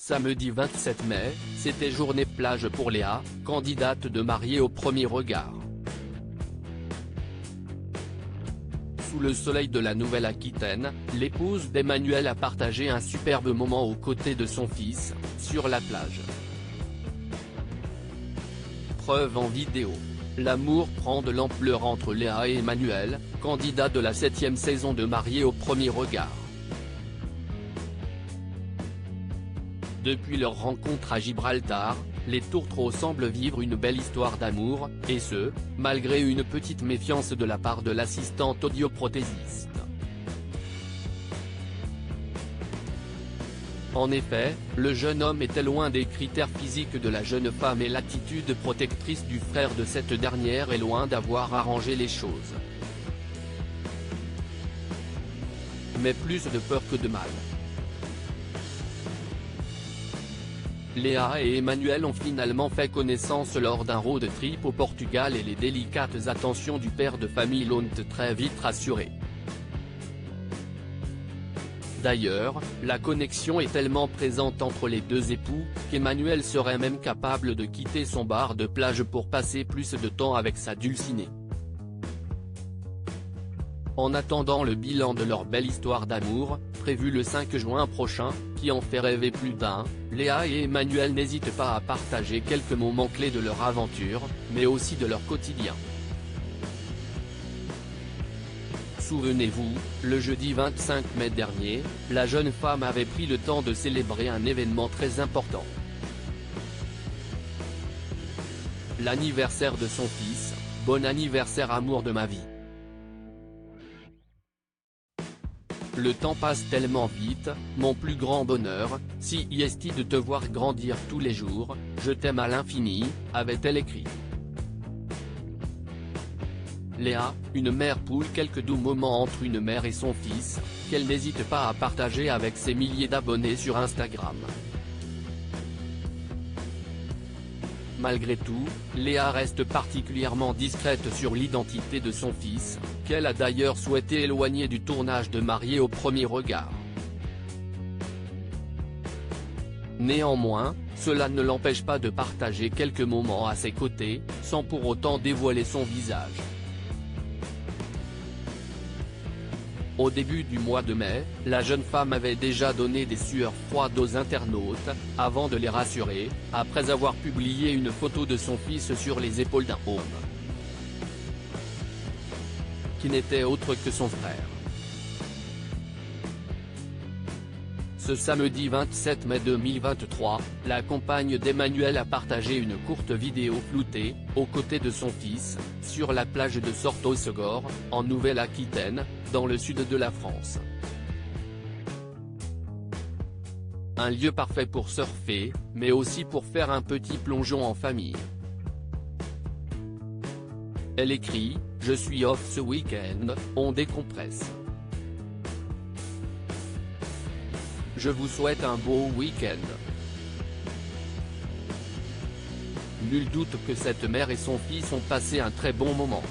Samedi 27 mai, c'était journée plage pour Léa, candidate de mariée au premier regard. Sous le soleil de la Nouvelle-Aquitaine, l'épouse d'Emmanuel a partagé un superbe moment aux côtés de son fils, sur la plage. Preuve en vidéo. L'amour prend de l'ampleur entre Léa et Emmanuel, candidat de la 7e saison de Mariés au premier regard. Depuis leur rencontre à Gibraltar, les tourtereaux semblent vivre une belle histoire d'amour, et ce, malgré une petite méfiance de la part de l'assistante audioprothésiste. En effet, le jeune homme était loin des critères physiques de la jeune femme et l'attitude protectrice du frère de cette dernière est loin d'avoir arrangé les choses. Mais plus de peur que de mal. Léa et Emmanuel ont finalement fait connaissance lors d'un road trip au Portugal et les délicates attentions du père de famille l'ont très vite rassuré. D'ailleurs, la connexion est tellement présente entre les deux époux, qu'Emmanuel serait même capable de quitter son bar de plage pour passer plus de temps avec sa dulcinée. En attendant le bilan de leur belle histoire d'amour, prévu le 5 juin prochain, qui en fait rêver plus d'un, Léa et Emmanuel n'hésitent pas à partager quelques moments clés de leur aventure, mais aussi de leur quotidien. Souvenez-vous, le jeudi 25 mai dernier, la jeune femme avait pris le temps de célébrer un événement très important. L'anniversaire de son fils. Bon anniversaire amour de ma vie. Le temps passe tellement vite, mon plus grand bonheur, si est de te voir grandir tous les jours, je t'aime à l'infini, avait-elle écrit. Léa, une mère poule, quelques doux moments entre une mère et son fils, qu'elle n'hésite pas à partager avec ses milliers d'abonnés sur Instagram. Malgré tout, Léa reste particulièrement discrète sur l'identité de son fils, qu'elle a d'ailleurs souhaité éloigner du tournage de Mariés au premier regard. Néanmoins, cela ne l'empêche pas de partager quelques moments à ses côtés, sans pour autant dévoiler son visage. Au début du mois de mai, la jeune femme avait déjà donné des sueurs froides aux internautes, avant de les rassurer, après avoir publié une photo de son fils sur les épaules d'un homme, qui n'était autre que son frère. Ce samedi 27 mai 2023, la compagne d'Emmanuel a partagé une courte vidéo floutée, aux côtés de son fils, sur la plage de Sorto-Segor, en Nouvelle-Aquitaine, dans le sud de la France. Un lieu parfait pour surfer, mais aussi pour faire un petit plongeon en famille. Elle écrit « Je suis off ce week-end, on décompresse. Je vous souhaite un beau week-end. » Nul doute que cette mère et son fils ont passé un très bon moment.